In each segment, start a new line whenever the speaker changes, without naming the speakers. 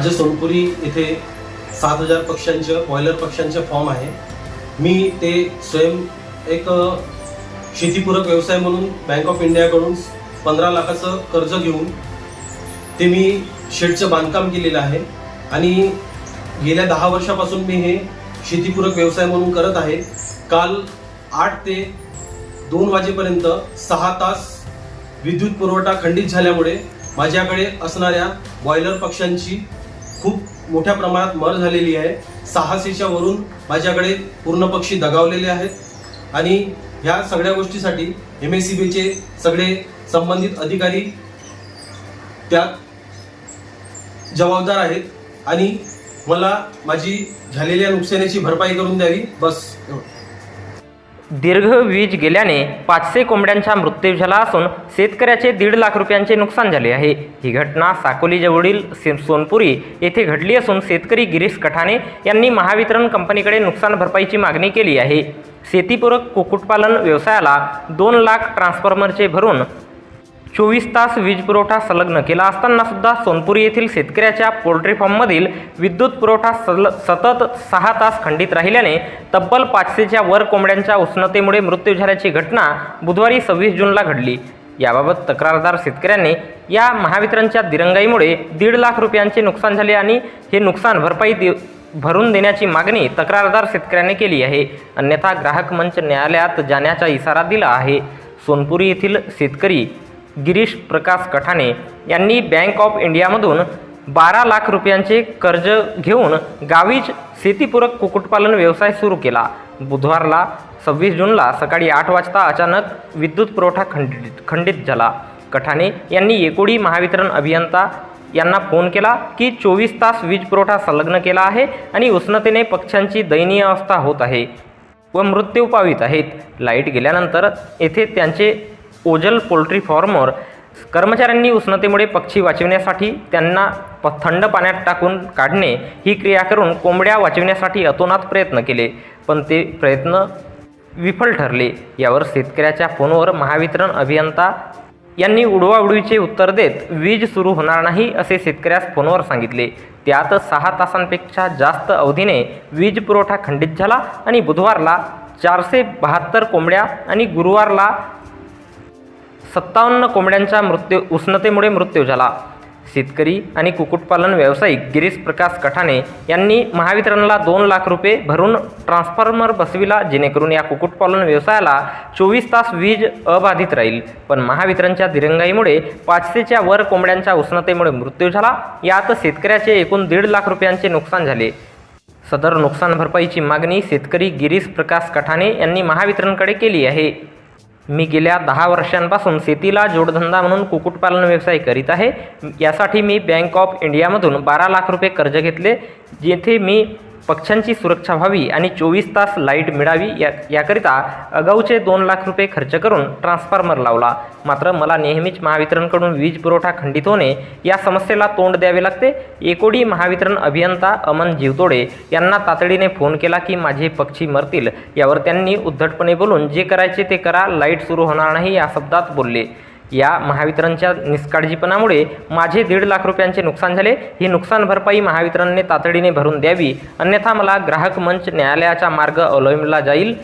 माझे सोनपुरी येथे 7,000 पक्ष्यांचे बॉयलर पक्ष्यांचे फॉर्म आहे। मी ते स्वयं एक शेतीपूरक व्यवसाय म्हणून बँक ऑफ इंडियाकडून 15 लाखाचं कर्ज घेऊन ते मी शेडचं बांधकाम केलेलं आहे आणि गेल्या 10 वर्षापासून मी हे शेतीपूरक व्यवसाय म्हणून करत आहे। काल 8 ते 2 वाजेपर्यंत 6 तास विद्युत पुरवठा खंडित झाल्यामुळे माझ्याकडे असणाऱ्या बॉयलर पक्ष्यांची खूप मोठ्या प्रमाणात मर झालेली आहे। 600च्या वरून माझ्याकडे पूर्ण पक्षी दगावलेले आहेत आणि ह्या सगळ्या गोष्टीसाठी MSEBचे सगळे संबंधित अधिकारी त्यात जबाबदार आहेत आणि मला माझी झालेल्या नुकसानीची भरपाई करून द्यावी, बस एवढं।
दीर्घ वीज गेल्याने 500 कोंबड्यांचा मृत्यू झाला असून शेतकऱ्याचे 1.5 लाख रुपयांचे नुकसान झाले आहे। ही घटना साकोलीजवळील सोनपुरी येथे घडली असून शेतकरी गिरीश कठाणे यांनी महावितरण कंपनीकडे नुकसान भरपाईची मागणी केली आहे। शेतीपूरक कुक्कुटपालन व्यवसायाला 2 लाख ट्रान्सफॉर्मरचे भरून 24 तास वीज पुरवठा संलग्न केला असताना सुद्धा सोनपुरी येथील शेतकऱ्याच्या पोल्ट्री फार्ममधील विद्युत पुरवठा सतत 6 तास खंडित राहिल्याने तब्बल 500च्या वर कोंबड्यांच्या उष्णतेमुळे मृत्यू झाल्याची घटना बुधवारी 26 जूनला घडली। याबाबत तक्रारदार शेतकऱ्यांनी या महावितरणच्या दिरंगाईमुळे 1.5 लाख रुपयांचे नुकसान झाले आणि हे नुकसान भरपाई भरून देण्याची मागणी तक्रारदार शेतकऱ्यांनी केली आहे, अन्यथा ग्राहक मंच न्यायालयात जाण्याचा इशारा दिला आहे। सोनपुरी येथील शेतकरी गिरीश प्रकाश कठाणे यांनी बँक ऑफ इंडियामधून 12 लाख रुपयांचे कर्ज घेऊन गावीच शेतीपूरक कुक्कुटपालन व्यवसाय सुरू केला। बुधवारला 26 जूनला सकाळी 8 वाजता अचानक विद्युत पुरवठा खंडित झाला। कठाणे यांनी एकोडी महावितरण अभियंता यांना फोन केला की 24 तास वीज पुरवठा संलग्न केला आहे आणि उष्णतेने पक्ष्यांची दयनीय अवस्था होत आहे व मृत्यू पावित आहेत। लाईट गेल्यानंतर येथे त्यांचे ओझल पोल्ट्री फार्मवर कर्मचाऱ्यांनी उष्णतेमुळे पक्षी वाचविण्यासाठी त्यांना थंड पाण्यात टाकून काढणे ही क्रिया करून कोंबड्या वाचविण्यासाठी अतोनात प्रयत्न केले, पण ते प्रयत्न विफल ठरले। यावर शेतकऱ्याच्या फोनवर महावितरण अभियंता यांनी उडवाउडवीचे उत्तर देत वीज सुरू होणार नाही असे शेतकऱ्यास फोनवर सांगितले। त्यात 6 तासांपेक्षा जास्त अवधीने वीज पुरवठा खंडित झाला आणि बुधवारला 472 कोंबड्या आणि गुरुवारला 57 कोंबड्यांचा उष्णतेमुळे मृत्यू झाला। शेतकरी आणि कुक्कुटपालन व्यावसायिक गिरीश प्रकाश कठाणे यांनी महावितरणला 2 लाख रुपये भरून ट्रान्सफॉर्मर बसविला, जेणेकरून या कुक्कुटपालन व्यवसायाला 24 तास वीज अबाधित राहील, पण महावितरणच्या दिरंगाईमुळे 500च्या वर कोंबड्यांच्या उष्णतेमुळे मृत्यू झाला। यात शेतकऱ्याचे एकूण 1.5 लाख रुपयांचे नुकसान झाले। सदर नुकसान भरपाईची मागणी शेतकरी गिरीश प्रकाश कठाणे यांनी महावितरणकडे केली आहे। मी गेल्या 10 वर्षांपासून शेतीला जोडधंदा म्हणून कुक्कुटपालन व्यवसाय करीत आहे। यासाठी मी बँक ऑफ इंडियामधून 12 लाख रुपये कर्ज घेतले, जेथे मी पक्ष्यांची सुरक्षा व्हावी आणि 24 तास लाईट मिळावी याकरिता अगाऊचे 2 लाख रुपये खर्च करून ट्रान्सफॉर्मर लावला। मात्र मला नेहमीच महावितरणकडून वीज पुरवठा खंडित होणे या समस्येला तोंड द्यावे लागते। एकोडी महावितरण अभियंता अमन जीवतोडे यांना तातडीने फोन केला की माझे पक्षी मरतील। यावर त्यांनी उद्धटपणे बोलून जे करायचे ते करा, लाईट सुरू होणार नाही या शब्दात बोलले। या महावितरणच्या निष्काळजीपणामुळे माझे 1.5 लाख रुपयांचे नुकसान झाले। ही नुकसान भरपाई महावितरणने तातडीने भरून द्यावी, अन्यथा मला ग्राहक मंच न्यायालयाचा मार्ग अवलंबला जाईल,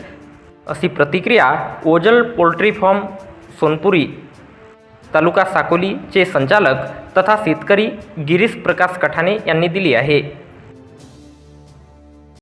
अशी प्रतिक्रिया ओझल पोल्ट्री फार्म सोनपुरी तालुका साकोलीचे संचालक तथा शेतकरी गिरीश प्रकाश कठाणे यांनी दिली आहे।